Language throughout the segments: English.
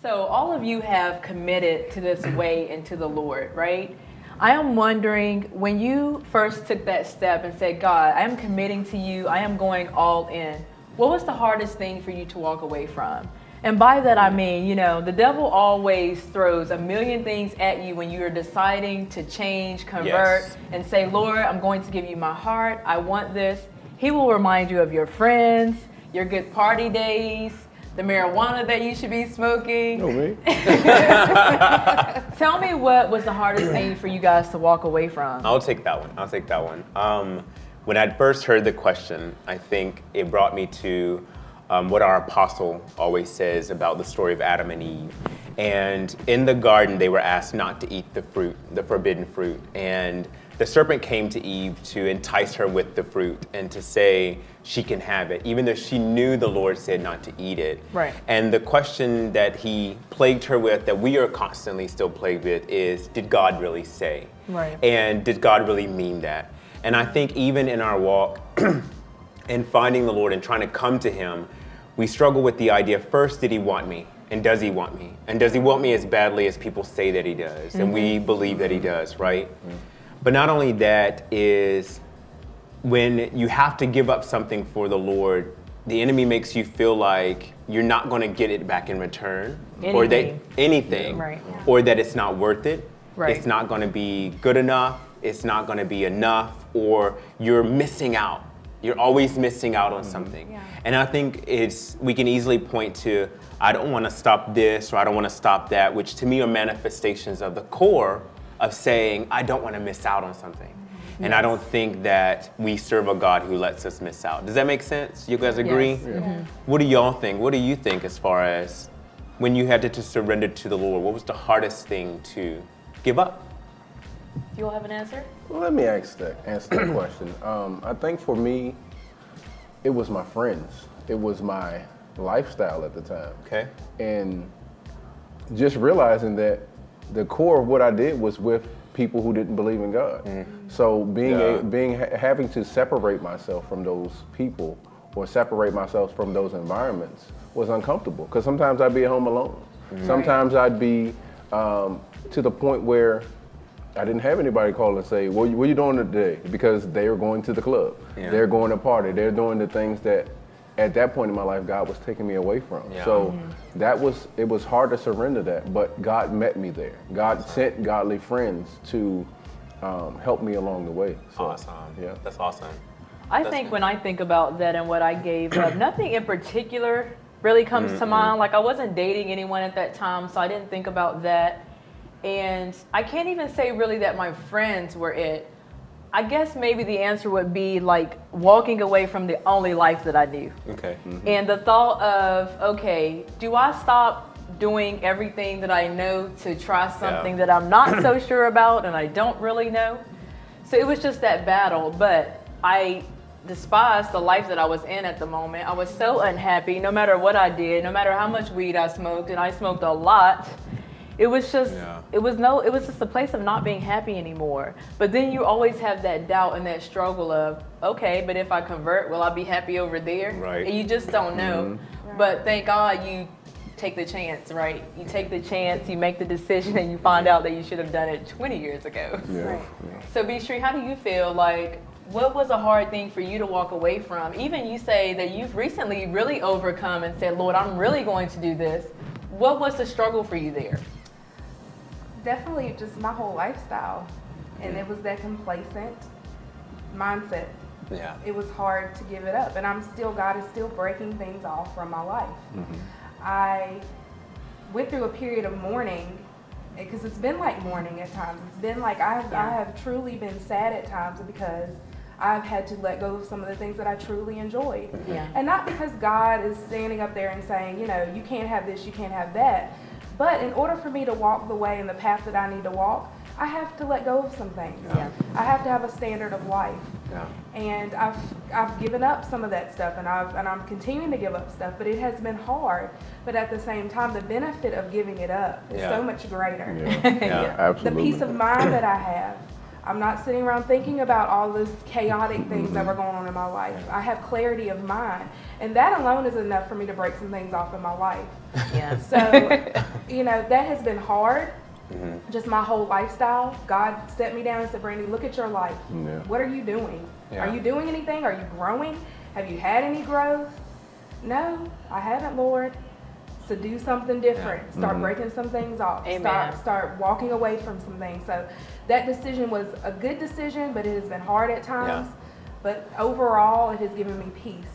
So all of you have committed to this way and to the Lord, right? I am wondering, when you first took that step and said, God, I am committing to you, I am going all in, what was the hardest thing for you to walk away from? And by that I mean, you know, the devil always throws a million things at you when you are deciding to change, convert, and say, Lord, I'm going to give you my heart, I want this. He will remind you of your friends, your good party days, the marijuana that you should be smoking. No, me. Tell me, what was the hardest thing for you guys to walk away from? I'll take that one. When I first heard the question, I think it brought me to what our apostle always says about the story of Adam and Eve. And in the garden, they were asked not to eat the fruit, the forbidden fruit. And the serpent came to Eve to entice her with the fruit and to say she can have it, even though she knew the Lord said not to eat it. Right. And the question that he plagued her with, that we are constantly still plagued with, is, did God really say? Right. And did God really mean that? And I think even in our walk and finding the Lord and trying to come to him, we struggle with the idea, first, did he want me? And does he want me? And does he want me as badly as people say that he does? And we believe that he does, right? But not only that, is when you have to give up something for the Lord, the enemy makes you feel like you're not going to get it back in return. Or that anything. Right. Or that it's not worth it. Right. It's not going to be good enough. It's not going to be enough. Or you're missing out. You're always missing out on something. Yeah. And I think we can easily point to, I don't want to stop this or I don't want to stop that, which to me are manifestations of the core of saying, I don't want to miss out on something. And I don't think that we serve a God who lets us miss out. Does that make sense? You guys agree? Yes. Yeah. What do y'all think? What do you think as far as when you had to surrender to the Lord? What was the hardest thing to give up? You all have an answer? Well, let me answer that question. I think for me, it was my friends. It was my lifestyle at the time. Okay. And just realizing that the core of what I did was with people who didn't believe in God. So having to separate myself from those people or separate myself from those environments was uncomfortable, because sometimes I'd be at home alone. Sometimes I'd be to the point where I didn't have anybody call and say, what are you doing today? Because they are going to the club. Yeah. They're going to party. They're doing the things that at that point in my life, God was taking me away from. Yeah. So it was hard to surrender that, but God met me there. God sent godly friends to help me along the way. So, Awesome. Yeah. That's awesome. I think when I think about that and what I gave up, nothing in particular really comes to mind. Like, I wasn't dating anyone at that time, so I didn't think about that. And I can't even say really that my friends were it. I guess maybe the answer would be like walking away from the only life that I knew. Okay. And the thought of, okay, do I stop doing everything that I know to try something that I'm not so sure about and I don't really know? So it was just that battle, but I despised the life that I was in at the moment. I was so unhappy no matter what I did, no matter how much weed I smoked, and I smoked a lot. It was just, it was just a place of not being happy anymore. But then you always have that doubt and that struggle of, okay, but if I convert, will I be happy over there? Right. And you just don't know. But thank God you take the chance, right? You take the chance, you make the decision, and you find out that you should have done it 20 years ago. Yeah. Right. So Bistri, how do you feel? Like, what was a hard thing for you to walk away from? Even you say that you've recently really overcome and said, Lord, I'm really going to do this. What was the struggle for you there? Definitely just my whole lifestyle. And it was that complacent mindset. Yeah. It was hard to give it up. And God is still breaking things off from my life. I went through a period of mourning, because it's been like mourning at times. It's been like I have truly been sad at times because I've had to let go of some of the things that I truly enjoyed. And not because God is standing up there and saying, you know, you can't have this, you can't have that. But in order for me to walk the way and the path that I need to walk, I have to let go of some things. I have to have a standard of life. And I've given up some of that stuff, and I'm continuing to give up stuff, but it has been hard. But at the same time, the benefit of giving it up is so much greater. Absolutely. The peace of mind that I have. I'm not sitting around thinking about all those chaotic things that were going on in my life. I have clarity of mind. And that alone is enough for me to break some things off in my life. So you know, that has been hard. Just my whole lifestyle. God set me down and said, Brandy, look at your life. Yeah. What are you doing? Yeah. Are you doing anything? Are you growing? Have you had any growth? No, I haven't, Lord. So do something different. Yeah. Start breaking some things off. Amen. Start walking away from some things. So that decision was a good decision, but it has been hard at times. Yeah. But overall, it has given me peace.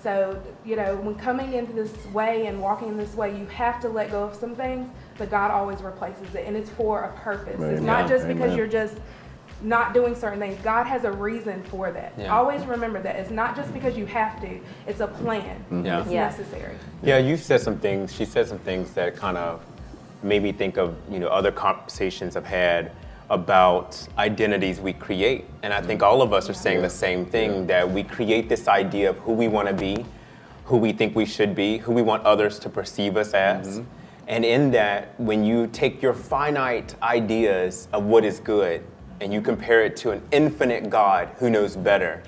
So, you know, when coming into this way and walking in this way, you have to let go of some things, but God always replaces it, and it's for a purpose. Amen. It's not just because Amen. you're just not doing certain things. God has a reason for that. Yeah. Always remember that. It's not just because you have to. It's a plan. Yeah. It's Yeah. necessary. Yeah, you said some things. She said some things that kind of made me think of, you know, other conversations I've had about identities we create. And I think all of us are saying the same thing, that we create this idea of who we want to be, who we think we should be, who we want others to perceive us as. And in that, when you take your finite ideas of what is good and you compare it to an infinite God who knows better,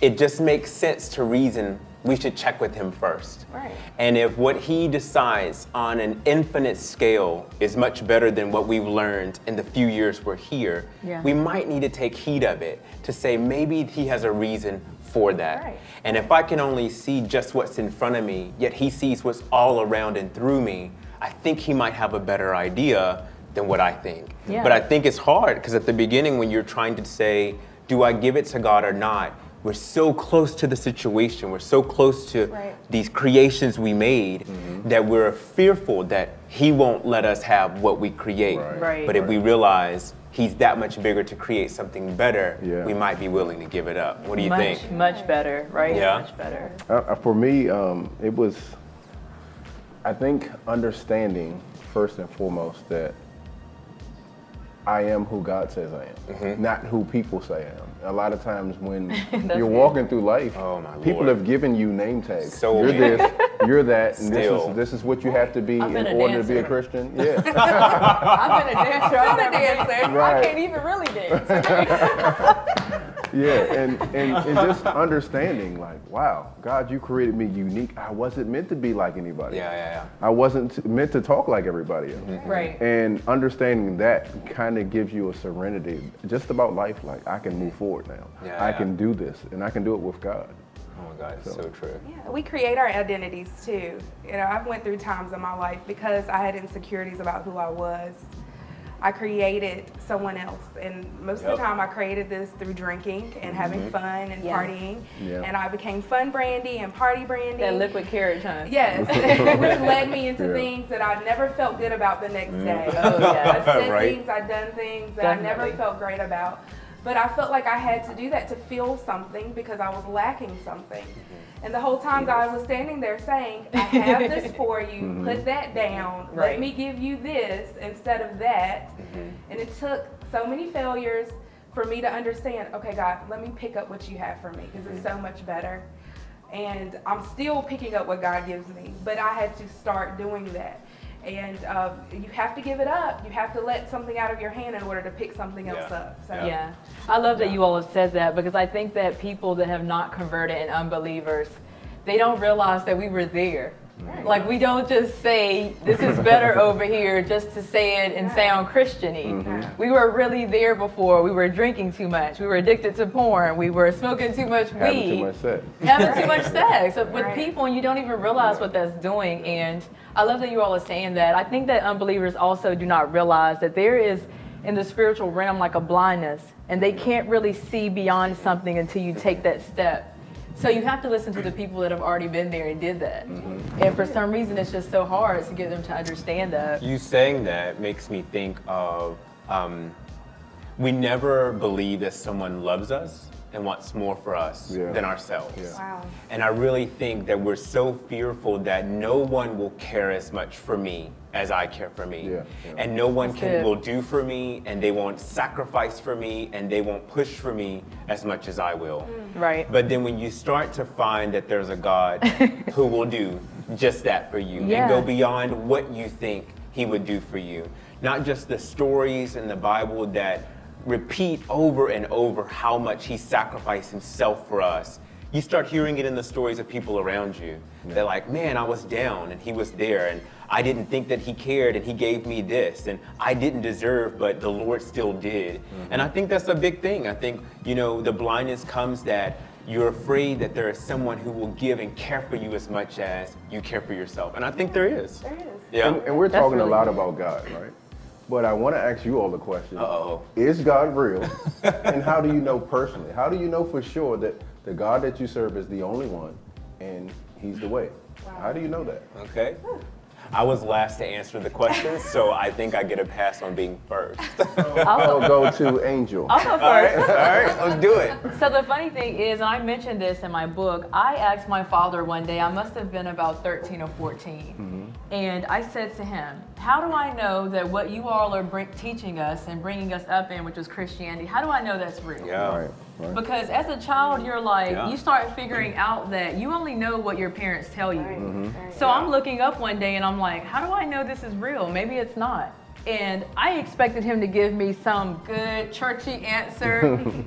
it just makes sense to reason we should check with him first. Right. And if what he decides on an infinite scale is much better than what we've learned in the few years we're here, Yeah. we might need to take heed of it to say maybe he has a reason for that. Right. And if I can only see just what's in front of me, yet he sees what's all around and through me, I think he might have a better idea than what I think. Yeah. But I think it's hard because at the beginning when you're trying to say, do I give it to God or not? We're so close to the situation. We're so close to Right. these creations we made that we're fearful that he won't let us have what we create. Right. But if we realize he's that much bigger to create something better, Yeah. we might be willing to give it up. What do you much, think? much better, right? Yeah. Much better. For me, it was, I think, understanding first and foremost that I am who God says I am, not who people say I am. A lot of times when you're walking through life, Oh, my people Lord. have given you name tags. So you're many. this, you're that, and Still. this is what you have to be I've in been a order to be a dancer. Christian. Yeah. I've been a dancer. I've never danced. I Right. can't even really dance. Yeah, and just understanding, like, wow, God, you created me unique. I wasn't meant to be like anybody. Yeah. I wasn't meant to talk like everybody else. Right. And understanding that kind of gives you a serenity just about life. Like, I can move forward now. Yeah, I yeah. can do this, and I can do it with God. Oh my God, it's so true. Yeah, we create our identities too. You know, I've went through times in my life because I had insecurities about who I was. I created someone else, and most of Yep. the time I created this through drinking and having fun and Yeah. partying. Yeah. And I became fun Brandy and party Brandy. That liquid carriage, huh? Yes, which led me into Yeah. things that I never felt good about the next day. Oh, yeah. I said Right. things, I'd done things that I Definitely. never felt great about. But I felt like I had to do that to feel something because I was lacking something. And the whole time God was standing there saying, I have this for you, put that down, Right. let me give you this instead of that. And it took so many failures for me to understand, okay, God, let me pick up what you have for me because it's so much better. And I'm still picking up what God gives me, but I had to start doing that. And you have to give it up. You have to let something out of your hand in order to pick something else Yeah. up. So Yeah. I love that you all have said that because I think that people that have not converted and unbelievers, they don't realize that we were there. Like, we don't just say, this is better over here just to say it and sound Christian-y. We were really there before. We were drinking too much. We were addicted to porn. We were smoking too much Having weed. too much sex. Having too much sex with Right. people, and you don't even realize what that's doing. And I love that you all are saying that. I think that unbelievers also do not realize that there is, in the spiritual realm, like a blindness, and they can't really see beyond something until you take that step. So you have to listen to the people that have already been there and did that. And for some reason, it's just so hard to get them to understand that. You saying that makes me think of we never believe that someone loves us and wants more for us Yeah. than ourselves. Yeah. wow. And I really think that we're so fearful that no one will care as much for me as I care for me. Yeah, yeah. And no one That's it. will do for me, and they won't sacrifice for me, and they won't push for me as much as I will. Right. But then when you start to find that there's a God who will do just that for you Yeah. and go beyond what you think he would do for you, not just the stories in the Bible that repeat over and over how much he sacrificed himself for us, you start hearing it in the stories of people around you. They're like, man, I was down and he was there, and I didn't think that he cared and he gave me this, and I didn't deserve, but the Lord still did. And I think that's a big thing. I think, you know, the blindness comes that you're afraid that there is someone who will give and care for you as much as you care for yourself. And I think there is. There is. Yeah. And we're talking really a lot good. about God, right? But I want to ask you all the question. Uh-oh. Is God real? And how do you know personally? How do you know for sure that the God that you serve is the only one and he's the way? Wow. How do you know that? Okay. I was last to answer the question, so I think I get a pass on being first. I'll go to Angel. I'll go All right, first. let's do it. So the funny thing is, and I mentioned this in my book, I asked my father one day, I must have been about 13 or 14, and I said to him, how do I know that what you all are teaching us and bringing us up in, which was Christianity, how do I know that's real? Yeah. Right. Because as a child, you're like, Yeah. you start figuring out that you only know what your parents tell you. Right. So I'm looking up one day and I'm like, how do I know this is real? Maybe it's not. And I expected him to give me some good churchy answer.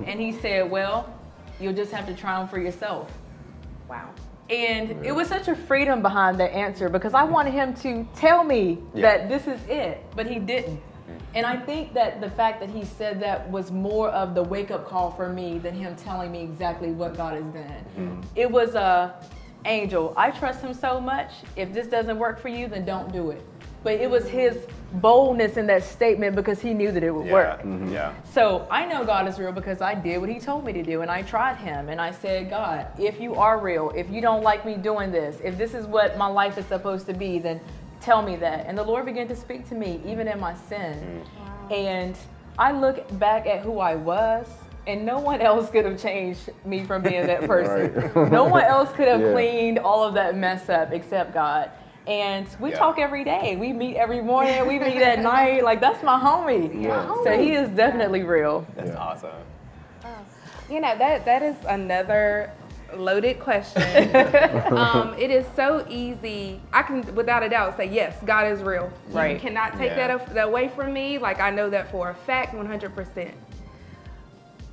And he said, well, you'll just have to try them for yourself. Wow. And it was such a freedom behind that answer because I wanted him to tell me that this is it, but he didn't. And I think that the fact that he said that was more of the wake-up call for me than him telling me exactly what God has done. It was Angel, I trust him so much. If this doesn't work for you, then don't do it. But it was his boldness in that statement because he knew that it would work. Yeah. So I know God is real because I did what he told me to do, and I tried him, and I said, God, if you are real, if you don't like me doing this, if this is what my life is supposed to be, then tell me that. And the Lord began to speak to me, even in my sin. And I look back at who I was, and no one else could have changed me from being that person. Right. No one else could have Yeah. cleaned all of that mess up except God. And we talk every day. We meet every morning. We meet at night. Like, that's my homie. Yeah. So he is definitely real. That's Yeah. awesome. You know, that is another loaded question. It is so easy. I can, without a doubt, say yes, God is real. Right. You cannot take that away from me. Like, I know that for a fact, 100%.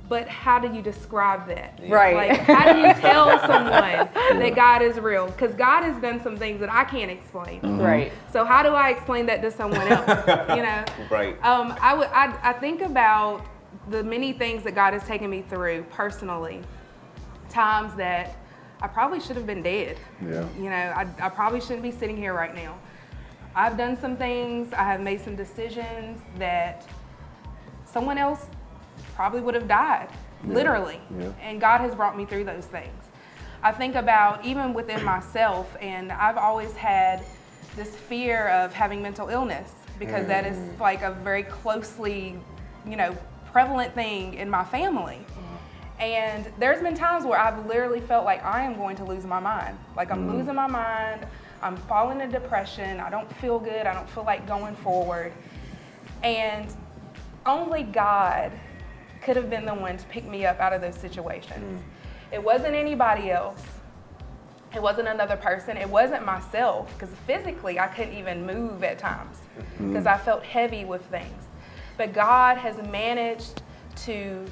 But how do you describe that? Right. Like, how do you tell someone that God is real? Because God has done some things that I can't explain. Right. So how do I explain that to someone else? You know. Right. I think about the many things that God has taken me through personally. Times that I probably should have been dead. Yeah. You know, I probably shouldn't be sitting here right now. I've done some things, I have made some decisions that someone else probably would have died, literally. Yeah. And God has brought me through those things. I think about even within myself, and I've always had this fear of having mental illness because that is like a very closely, you know, prevalent thing in my family. And there's been times where I've literally felt like I am going to lose my mind. Like I'm losing my mind, I'm falling into depression, I don't feel good, I don't feel like going forward. And only God could have been the one to pick me up out of those situations. It wasn't anybody else. It wasn't another person. It wasn't myself, because physically I couldn't even move at times because I felt heavy with things. But God has managed to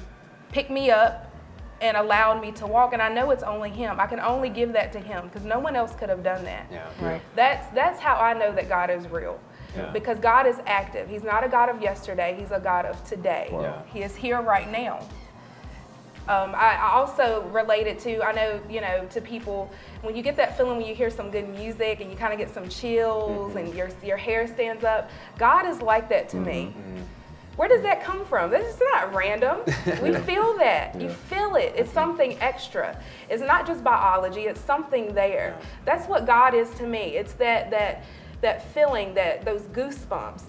pick me up and allowed me to walk, and I know it's only Him. I can only give that to Him because no one else could have done that. Yeah. Right. That's how I know that God is real. Yeah. Because God is active. He's not a God of yesterday. He's a God of today. Wow. Yeah. He is here right now. I also related to, I know, you know, to people, when you get that feeling when you hear some good music and you kind of get some chills and your hair stands up, God is like that to me. Where does that come from? This is not random. We feel that. You feel it. It's something extra. It's not just biology. It's something there. That's what God is to me. It's that feeling, those goosebumps,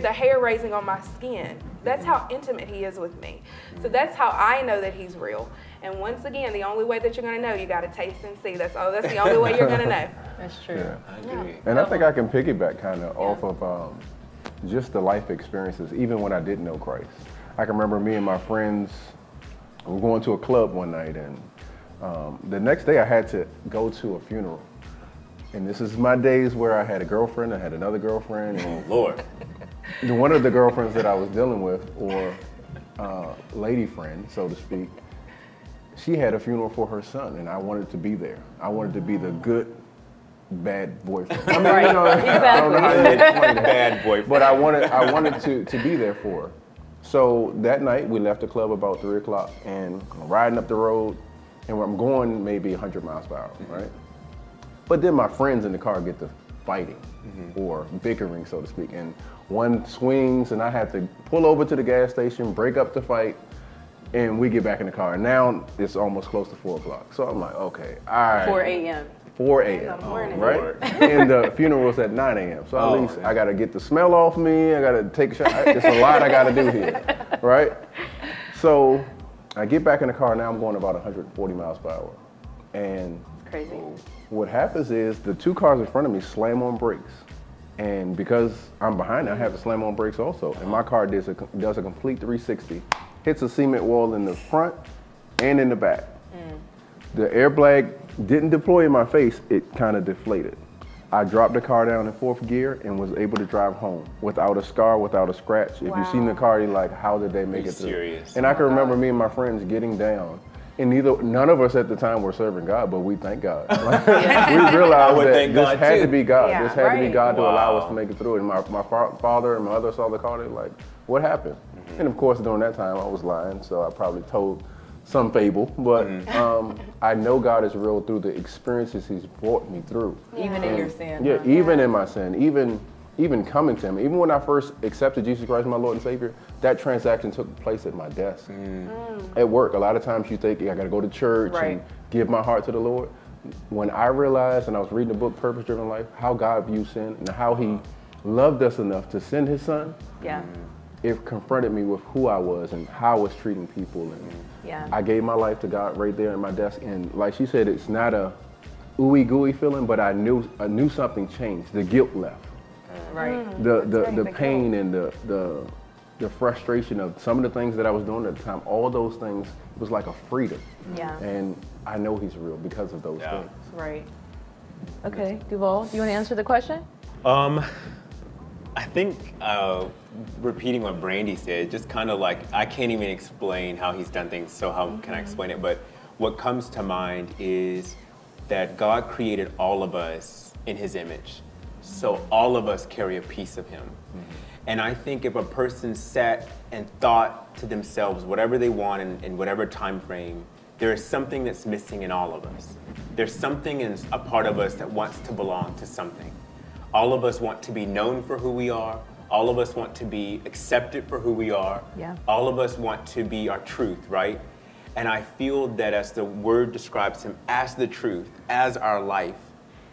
the hair raising on my skin. That's how intimate He is with me. So that's how I know that He's real. And once again, the only way that you're going to know, you got to taste and see. That's the only way you're going to know. That's true. Yeah. I agree. And I think I can piggyback kind of off of just the life experiences, even when I didn't know Christ. I can remember me and my friends were going to a club one night, and the next day I had to go to a funeral. And this is my days where I had a girlfriend, I had another girlfriend, and Lord. one of the girlfriends that I was dealing with, or lady friend, so to speak, she had a funeral for her son, and I wanted to be there. I wanted to be the good, bad boyfriend. I mean, Right. you know, Exactly. I don't know how to explain it. Bad boyfriend. But I wanted to be there for her. So that night we left the club about 3 o'clock and I'm riding up the road, and I'm going maybe 100 miles per hour, right? But then my friends in the car get to fighting or bickering, so to speak. And one swings and I have to pull over to the gas station, break up the fight, and we get back in the car. And now it's almost close to 4 o'clock. So I'm like, okay, all right. 4 a.m. 4 In a.m. the morning. Right? And the funeral was at 9 a.m. So at least I gotta get the smell off me. I gotta take a shot. It's a lot I gotta do here, right? So I get back in the car. Now I'm going about 140 miles per hour. And Crazy. what happens is the 2 cars in front of me slam on brakes. And because I'm behind, I have to slam on brakes also. And my car does a complete 360, hits a cement wall in the front and in the back. The airbag didn't deploy in my face, it kind of deflated. I dropped the car down in 4th gear and was able to drive home without a scar, without a scratch. If you've seen the car, you're like, how did they make it through? Serious. And I can remember me and my friends getting down. And none of us at the time were serving God, but we thank God. Like, we realized would that thank this God had too. to be God. Yeah, This had to be right. God to allow us Wow. to make it through. And my father and my mother saw the car, they were like, what happened? And of course, during that time, I was lying, so I probably told some fable, but I know God is real through the experiences He's brought me through. Even in your sin. Yeah, huh? even in my sin, even coming to Him, even when I first accepted Jesus Christ as my Lord and Savior, that transaction took place at my desk. At work, a lot of times you think, I gotta go to church Right. and give my heart to the Lord. When I realized, and I was reading the book Purpose Driven Life, how God views sin and how He loved us enough to send His Son, Yeah. it confronted me with who I was and how I was treating people. And Yeah. I gave my life to God right there at my desk. And like she said, it's not a ooey gooey feeling, but I knew something changed. The guilt left. Right. The pain and the frustration of some of the things that I was doing at the time, all those things, it was like a freedom. Yeah. And I know He's real because of those Yeah. things. Right. Okay, Duval, do you want to answer the question? I think repeating what Brandy said, just kind of like, I can't even explain how He's done things, so how can I explain it? But what comes to mind is that God created all of us in His image. So all of us carry a piece of Him. And I think if a person sat and thought to themselves whatever they want in whatever time frame, there is something that's missing in all of us. There's something in a part of us that wants to belong to something. All of us want to be known for who we are. All of us want to be accepted for who we are. Yeah. All of us want to be our truth, right? And I feel that as the word describes Him as the truth, as our life,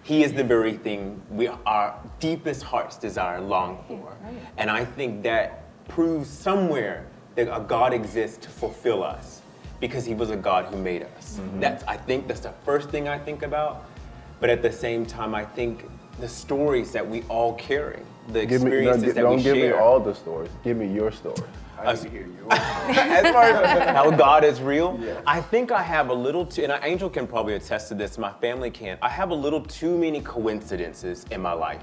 He is the very thing our deepest heart's desire long for. And I think that proves somewhere that a God exists to fulfill us because He was a God who made us. I think that's the first thing I think about. But at the same time, I think the stories that we all carry, the experiences that Don't we give share. me all the stories. Give me your story. I need to hear yours. As far as how God is real, I think I have a little too, and Angel can probably attest to this, my family can, I have a little too many coincidences in my life.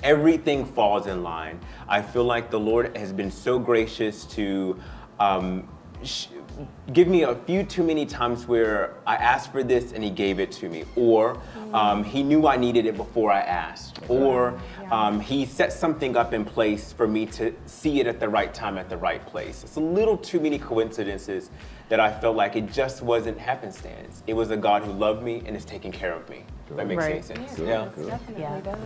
Everything falls in line. I feel like the Lord has been so gracious to give me a few too many times where I asked for this and He gave it to me, or He knew I needed it before I asked, or He set something up in place for me to see it at the right time at the right place. It's a little too many coincidences that I felt like it just wasn't happenstance. It was a God who loved me and is taking care of me. That makes any Right. sense. Good, Yeah. good. Definitely Yeah. does.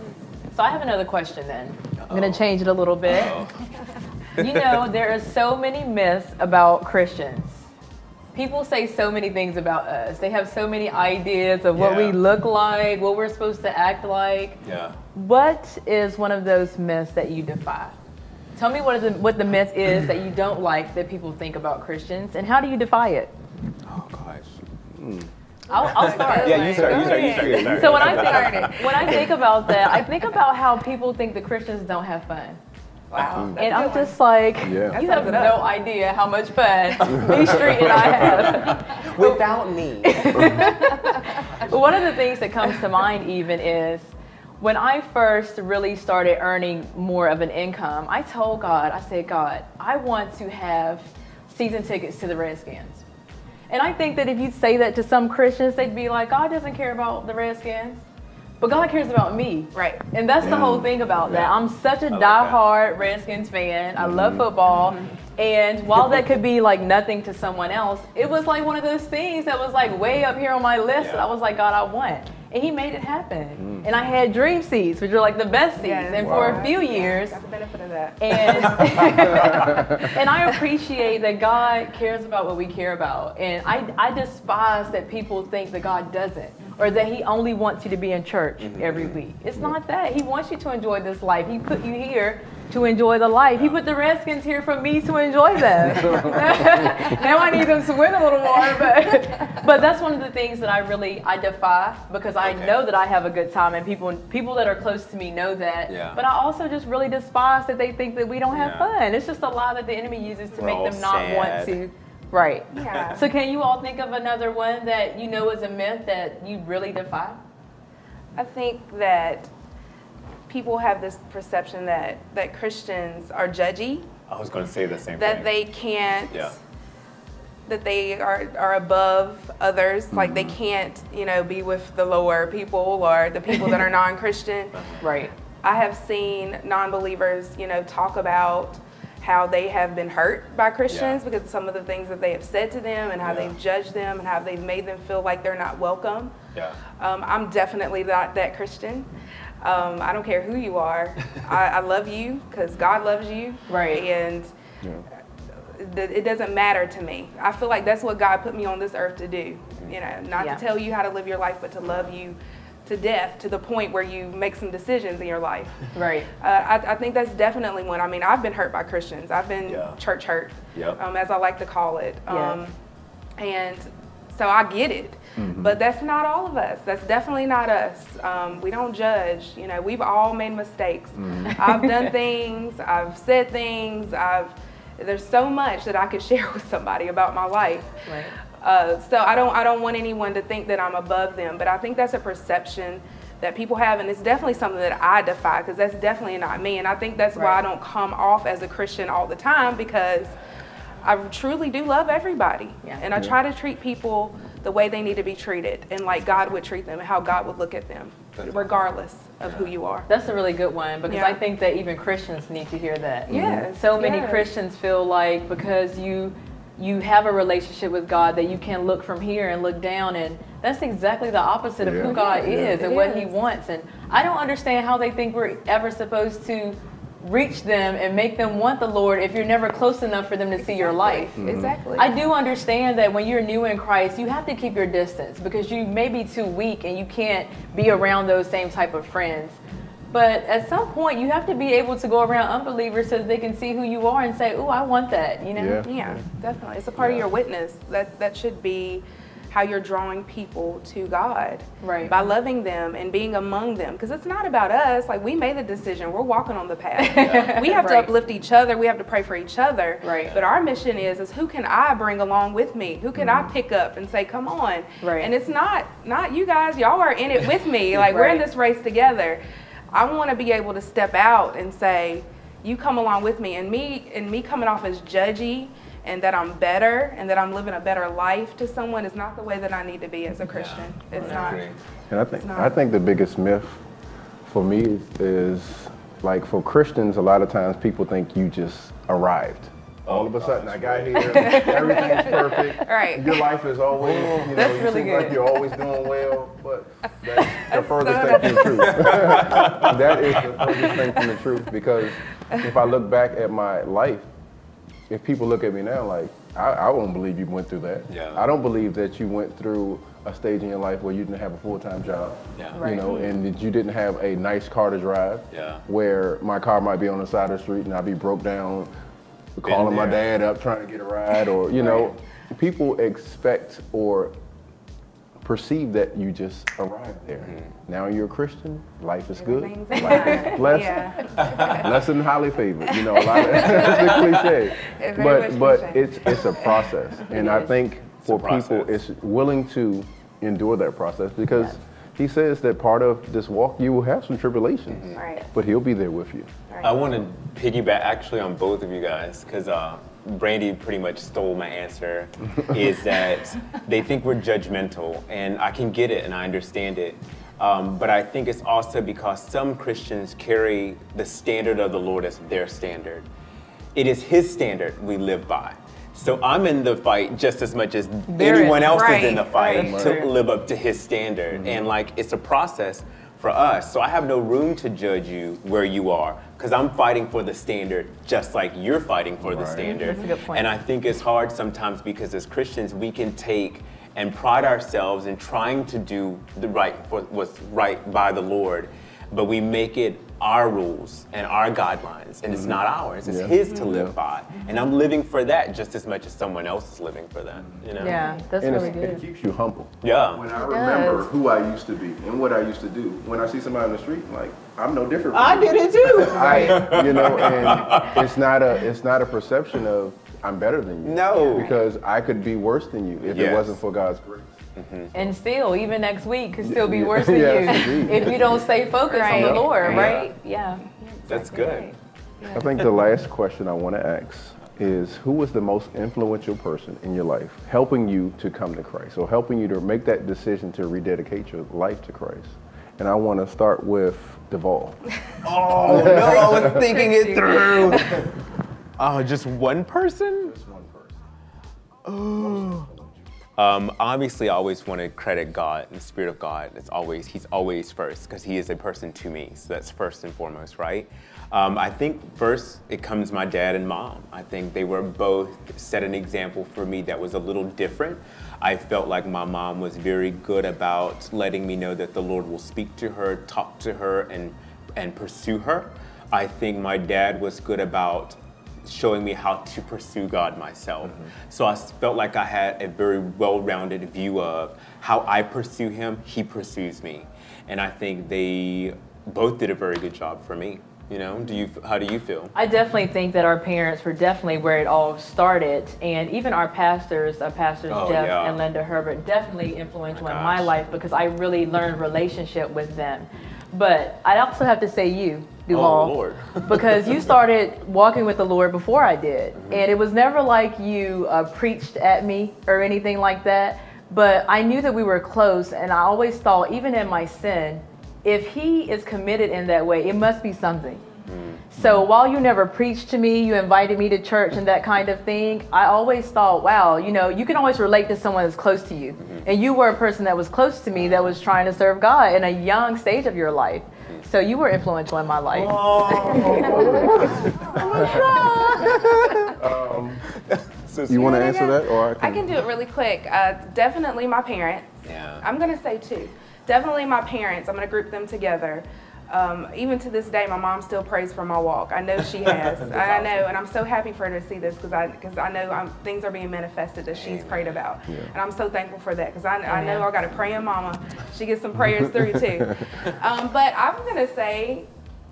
So I have another question then. I'm going to change it a little bit. You know, there are so many myths about Christians. People say so many things about us. They have so many ideas of what we Yeah. look like, what we're supposed to act like. Yeah. What is one of those myths that you defy? Tell me what the myth is that you don't like that people think about Christians, and how do you defy it? Oh gosh. I'll start. Yeah, you start. So when I think about that, I think about how people think the Christians don't have fun. Wow. And I'm just like, Yeah. you have no idea how much fun me, Street, and I have. Without me. But one of the things that comes to mind even is when I first really started earning more of an income, I told God, I said, God, I want to have season tickets to the Redskins. And I think that if you say that to some Christians, they'd be like, God doesn't care about the Redskins. But God cares about me. Right. And that's the whole thing about that. I'm such a diehard Redskins fan. I love football. And while that could be like nothing to someone else, it was like one of those things that was like way up here on my list that I was like, God, I want. And he made it happen. And I had dream seats, which are like the best seats. And for a few years. Got the benefit of that. And, and I appreciate that God cares about what we care about. And I despise that people think that God doesn't, or that he only wants you to be in church every week. It's not that. He wants you to enjoy this life. He put you here to enjoy the life. He put the Redskins here for me to enjoy them. Now I need them to win a little more, but that's one of the things that I defy, because I know that I have a good time, and people that are close to me know that. But I also just really despise that they think that we don't have fun. It's just a lie that the enemy uses to make them not want to. Right. Yeah. So can you all think of another one that you know is a myth that you really defy? I think that people have this perception that Christians are judgy. I was going to say the same that thing. They can't, that they are above others. Like they can't, be with the lower people or the people that are non-Christian. Right. I have seen non-believers, talk about how they have been hurt by Christians because of some of the things that they have said to them and how they've judged them and how they've made them feel like they're not welcome. I'm definitely not that Christian. I don't care who you are. I love you because God loves you. Right. And it doesn't matter to me. I feel like that's what God put me on this earth to do. Not to tell you how to live your life, but to love you to death, to the point where you make some decisions in your life. Right. I think that's definitely one. I mean, I've been hurt by Christians. I've been church hurt, as I like to call it. And so I get it. But that's not all of us. That's definitely not us. We don't judge. We've all made mistakes. I've done things. I've said things. There's so much that I could share with somebody about my life. Right. So I don't want anyone to think that I'm above them, but I think that's a perception that people have, and it's definitely something that I defy, because that's definitely not me. And I think that's why I don't come off as a Christian all the time, because I truly do love everybody. And I try to treat people the way they need to be treated, and like God would treat them and how God would look at them, regardless of who you are. That's a really good one, because I think that even Christians need to hear that. So many Christians feel like because you have a relationship with God that you can look from here and look down, and that's exactly the opposite of who God is and what he wants. And I don't understand how they think we're ever supposed to reach them and make them want the Lord if you're never close enough for them to see your life. Exactly. I do understand that when you're new in Christ, you have to keep your distance, because you may be too weak and you can't be around those same type of friends. But at some point, you have to be able to go around unbelievers so that they can see who you are and say, "Oh, I want that." Yeah, definitely. It's a part of your witness. That should be how you're drawing people to God, by loving them and being among them. Because it's not about us. Like, we made the decision. We're walking on the path. We have to uplift each other. We have to pray for each other. But our mission is who can I bring along with me? Who can I pick up and say, come on? And it's not you guys. Y'all are in it with me. Like, we're in this race together. I want to be able to step out and say, you come along with me. And me coming off as judgy and that I'm better and that I'm living a better life to someone is not the way that I need to be as a Christian. It's not. And I think the biggest myth for me is like, for Christians, a lot of times people think you just arrived. All of a sudden, I got here, everything's perfect. Your life is always, you seem like you're always doing well, but that's the furthest thing from the truth. That is the furthest thing from the truth, because if I look back at my life, if people look at me now, like, I won't believe you went through that. I don't believe that you went through a stage in your life where you didn't have a full-time job, and that you didn't have a nice car to drive, where my car might be on the side of the street and I'd be broke down, calling my dad up trying to get a ride, or people expect or perceive that you just arrived there. Now you're a Christian, life is good, life is blessed, blessed and highly favored. A lot of that's the cliche, but it's a process, and I think for people, it's willing to endure that process, because he says that part of this walk, you will have some tribulations, but he'll be there with you. I want to piggyback actually on both of you guys, because Brandy pretty much stole my answer, is that they think we're judgmental, and I can get it and I understand it. But I think it's also because some Christians carry the standard of the Lord as their standard. It is His standard we live by. So I'm in the fight just as much as anyone else is in the fight to live up to His standard. And like, it's a process for us. So I have no room to judge you where you are, because I'm fighting for the standard just like you're fighting for the standard. That's a good point. And I think it's hard sometimes because as Christians, we can take and pride ourselves in trying to do what's right by the Lord, but we make it our rules and our guidelines, and it's not ours, it's His to live by. And I'm living for that just as much as someone else is living for that, you know? Yeah, that's And really it good. keeps you humble. Yeah. When I remember who I used to be and what I used to do, when I see somebody on the street, I'm like, I'm no different. I did it too. And it's not a perception of I'm better than you. No. Because I could be worse than you if it wasn't for God's grace. And still, even next week could still be worse than Yes, you indeed. if you don't stay focused on the Lord, Yeah. right? Yeah. That's good. I think the last question I want to ask is, who was the most influential person in your life helping you to come to Christ, or helping you to make that decision to rededicate your life to Christ? And I want to start with Duvall. Oh no, I was thinking it through. Oh, just one person? Just one person. Oh. Obviously, I always want to credit God and the Spirit of God. He's always first, because He is a person to me. So that's first and foremost, right? I think first it comes my dad and mom. I think they were both set an example for me that was a little different. I felt like my mom was very good about letting me know that the Lord will speak to her, talk to her, and pursue her. I think my dad was good about showing me how to pursue God myself. So I felt like I had a very well-rounded view of how I pursue Him, He pursues me. And I think they both did a very good job for me. You know, how do you feel? I definitely think that our parents were definitely where it all started, and even our pastors Jeff and Linda Herbert, definitely influential in my life, because I really learned relationship with them. But I also have to say you, Duvall, Lord. because you started walking with the Lord before I did, and it was never like you preached at me or anything like that. But I knew that we were close, and I always thought, even in my sin, if He is committed in that way, it must be something. So while you never preached to me, you invited me to church and that kind of thing, I always thought, wow, you know, you can always relate to someone that's close to you. And you were a person that was close to me that was trying to serve God in a young stage of your life. So you were influential in my life. You want to answer that, or I can do it really quick. Definitely my parents. Yeah. I'm going to say two. Definitely my parents. I'm going to group them together. Even to this day, my mom still prays for my walk. I know she has. I know, and I'm so happy for her to see this, because I know things are being manifested that she's prayed about. Yeah. And I'm so thankful for that, because I know I got a praying mama. She gets some prayers through too. But I'm going to say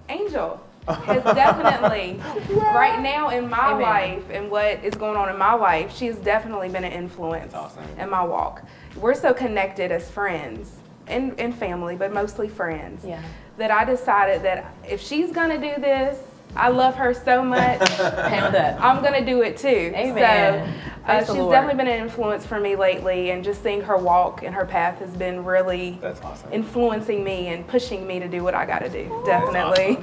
Angel has definitely, right now in my life and what is going on in my life, she has definitely been an influence in my walk. We're so connected as friends and family, but mostly friends. Yeah. That I decided that if she's gonna do this, I love her so much, I'm gonna do it too. Amen. So she's definitely been an influence for me lately, and just seeing her walk and her path has been really influencing me and pushing me to do what I gotta do. Definitely.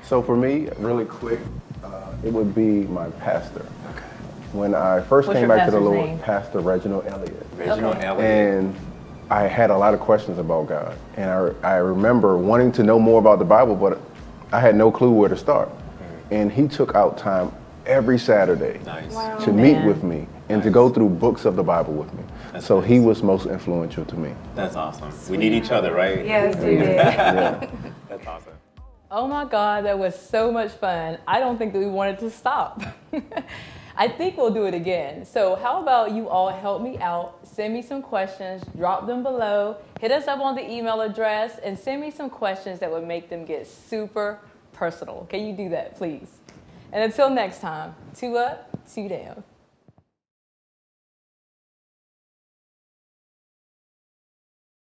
So for me, really quick, it would be my pastor. When I first came back to the Lord, Pastor Reginald Elliott. And I had a lot of questions about God, and I remember wanting to know more about the Bible, but I had no clue where to start. And he took out time every Saturday to meet with me and to go through books of the Bible with me. So he was most influential to me. That's awesome. We need each other, right? Yes, we do. That's awesome. Oh my God, that was so much fun. I don't think that we wanted to stop. I think we'll do it again. So how about you all help me out, send me some questions, drop them below, hit us up on the email address, and send me some questions that would make them get super personal. Can you do that, please? And until next time, 2 up, 2 down.